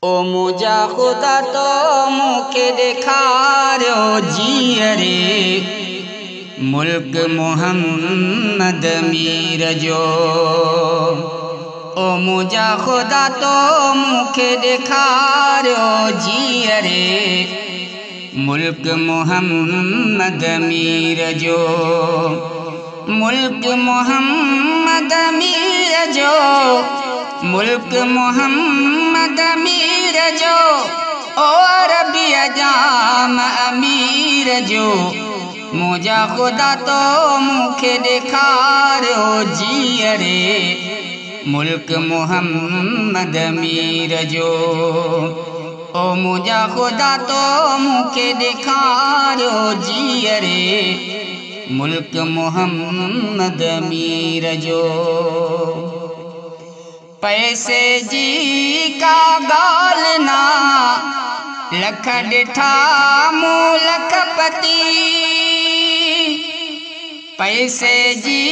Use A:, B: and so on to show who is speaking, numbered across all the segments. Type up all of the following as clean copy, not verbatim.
A: ओ मुझा खुदा तो मुखे दिखारो जीअरे मुल्क मोहम्मद मीर जो। ओ मुझा खुदा तो मुखे दिखारो जीअरे मुल्क मोहम्मद मीर जो। मुल्क मोहम्मद मीर जो, मुल्क मोहम्मद मीर जो, ओ अरबी जाम अमीर जो। मुझा खुदा तो मुखे दिखारो जीअरे मुल्क मोहम्मद मीर जो। ओ मुझा खुदा तो मुखे दिखारो जीअरे मुल्क मोहम्मद मीर जो। पैसे जी का गाल ना लख ॾिठा मूं लखपति। पैसे जी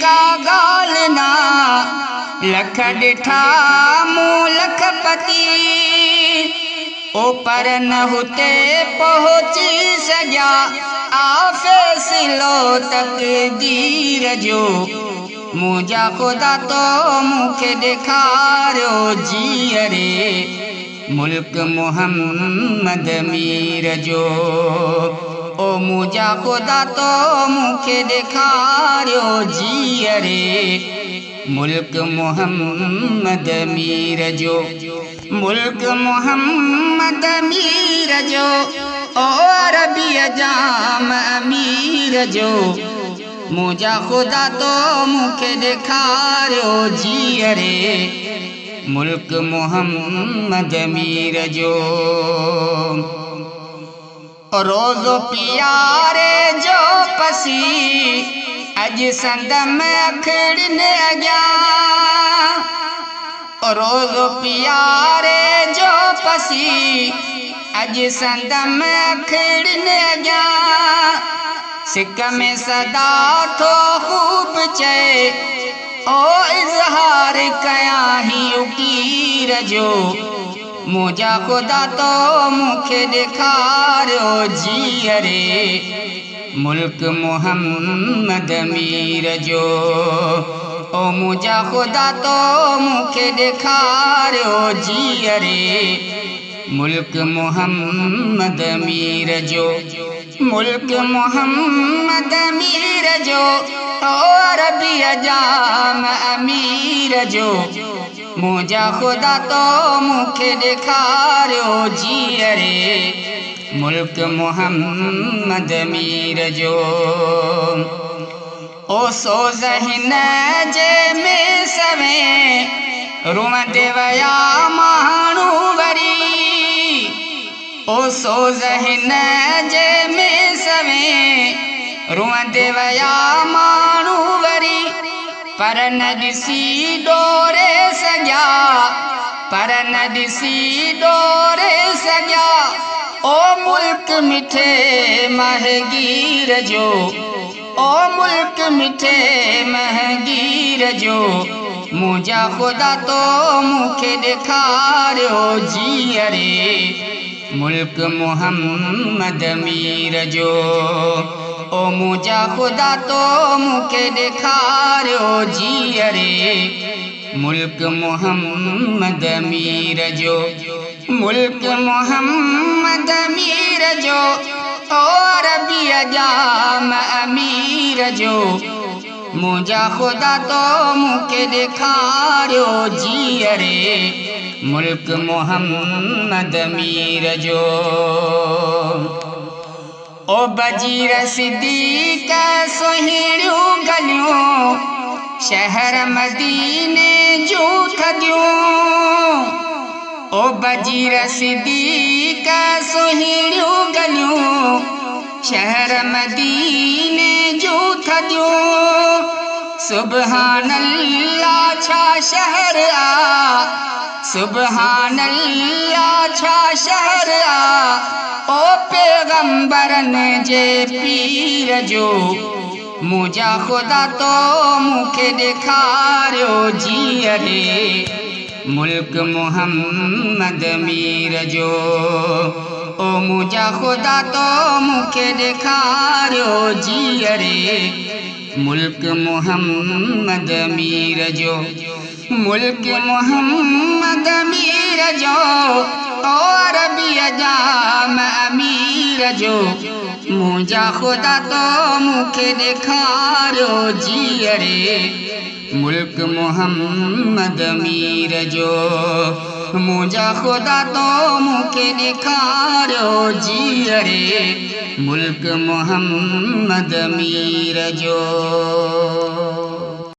A: का गाल ना लख ॾिठा मूं लखपति। ओ पर न हुते पहुची सघिया आ फैसलो तक़दीर जो। मुझा खुदा तो मुखे दिखारो जीअरे मुल्क मोहम्मद मीर जो। ओ मुझा खुदा तो मुखे दिखारो जीअरे मुल्क मोहम्मद मीर जो। मुल्क मोहम्मद मीर जो, ओ अरबी जाम अमीर जो। मुझा खुदा तो मुखे दिखारो जीअरे मुल्क मोहम्मद मीर जो। रोज़ो पियारे जो पसी अज संद में अखड़न अॻियां। रोज़ो पियारे जो पसी अज संद में अखड़न अॻियां। सिक में सदा थो खूब चए ओ इज़हार कयां ही उकीर जो। मुझा खुदा तो मुखे दिखारो जीअरे मुल्क मोहम्मद मीर जो। ओ मुझा खुदा तो मुखे दिखारो जीअरे मुल्क मोहम्मद मीर जो। मुल्क मोहम्मद मीर जो, ओ अरबी जाम अमीर जो। मुझा खुदा तो मुखे दिखारो जीअरे मुल्क मोहम्मद मीर जो। ओ सोज़ हिन जे में सवें रुअंदे वया माण्हू वरी। ओ सोज़ हिन जे में सवें रुअंदे वया माण्हू वरी। पर न ॾिसी डोरे सघिया, पर न ॾिसी डोरे सघिया ओ मुल्क मिठे महगीर जो। ओ मुल्क मिठे महगीर जो। मुझा खुदा तो मुखे दिखारो जीअरे मुल्क मोहम्मद मीर जो। ओ मुझा खुदा तो मुखे दिखारो जीअरे मुल्क मोहम्मद मीर जो। मुल्क मोहम्मद मीर जो, ओ अरबी जाम अमीर जो। मुझा खुदा तो मुखे दिखारो जीअरे मुल्क मोहम्मद मीर जो। ओ बजीर सिद्दीक़ सुहिणियूं गलियूं शहर मदीने जूं थदियूं। ओ बजीर सिद्दीक़ सुहिणियूं गलियूं शहर मदीने जूं थदियूं। सुबहान अल्लाह छा शहर आ, सुबहान अल्लाह छा शहर आ ओ पैगंबरन जे पीर जो। मुझा खुदा तो मुखे दिखारो जीअरे मुल्क मोहम्मद मीर जो। ओ मुझा खुदा तो मुखे ॾेखारियो जीअरे मुल्क मोहम्मद मीर जो। मुल्क मोहम्मद मीर जो ओ अरबीअ जा अमीर जो। मुझा खुदा तो मुखे ॾेखारियो जीअरे मुल्क मोहम्मद मीर जो। मुझा खुदा तो मुखे ॾेखारियो जीअरे मुल्क मोहम्मद मीर जो।